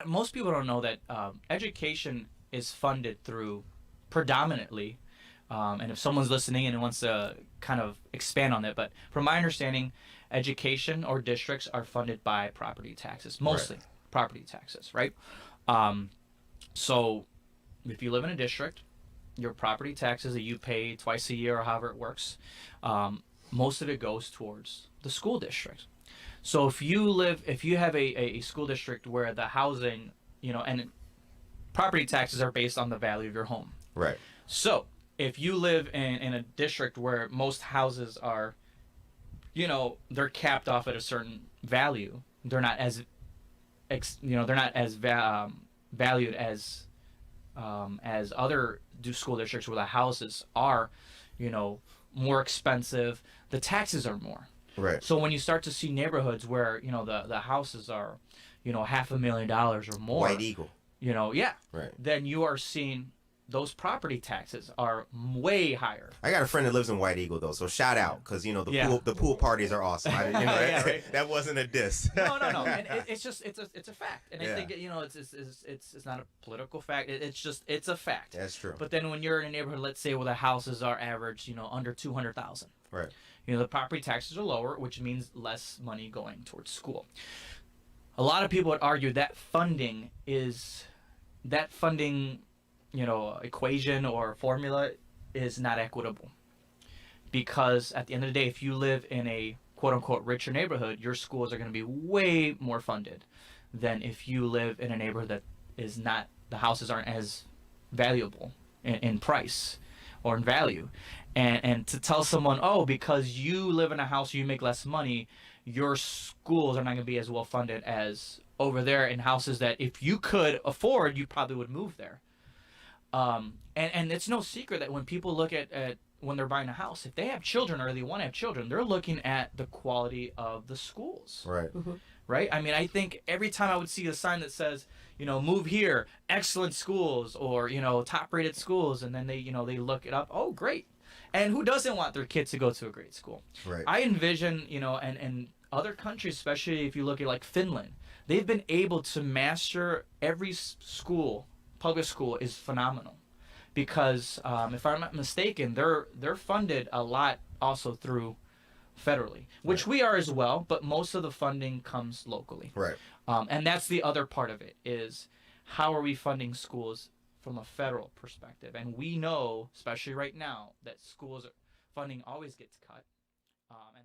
most people don't know that education is funded through predominantly, and if someone's listening and wants to kind of expand on that, but from my understanding, education or districts are funded by property taxes, Right. mostly property taxes, right? Um, so if you live in a district, your property taxes that you pay twice a year or however it works, um, most of it goes towards the school district. So if you have a school district where the housing, and property taxes are based on the value of your home. Right. So if you live in a district where most houses are, they're capped off at a certain value, they're not as, they're not as valued as other school districts where the houses are, you know, more expensive. The taxes are more. Right. So when you start to see neighborhoods where the houses are, $500,000 or more, White Eagle. yeah, Right. then you are seeing those property taxes are way higher. I got a friend that lives in White Eagle though, so shout out because the Yeah. pool parties are awesome. Yeah, right. That wasn't a diss. No. And it's just it's a fact, and Yeah. I think it's not a political fact. It's a fact. That's true. But then when you're in a neighborhood, let's say where the houses are average, under 200,000, Right. the property taxes are lower, which means less money going towards school. A lot of people would argue that funding, equation or formula is not equitable, because at the end of the day, if you live in a quote unquote richer neighborhood, your schools are going to be way more funded than if you live in a neighborhood that is not, the houses aren't as valuable in price or in value. And to tell someone, oh, because you live in a house you make less money, your schools are not going to be as well funded as over there in houses that if you could afford, you probably would move there. And it's no secret that when people look at when they're buying a house, if they have children or they want to have children, they're looking at the quality of the schools. Right. Right? I mean, I think every time I would see a sign that says, move here, excellent schools, or, top rated schools, and then they look it up. Oh, great. And who doesn't want their kids to go to a great school? Right. I envision, and other countries, especially if you look at like Finland, they've been able to master every school, public school is phenomenal. Because if I'm not mistaken, they're funded a lot also through federally, which Right. we are as well, but most of the funding comes locally. Right. And that's the other part of it is how are we funding schools from a federal perspective? And we know, especially right now, that schools funding always gets cut. And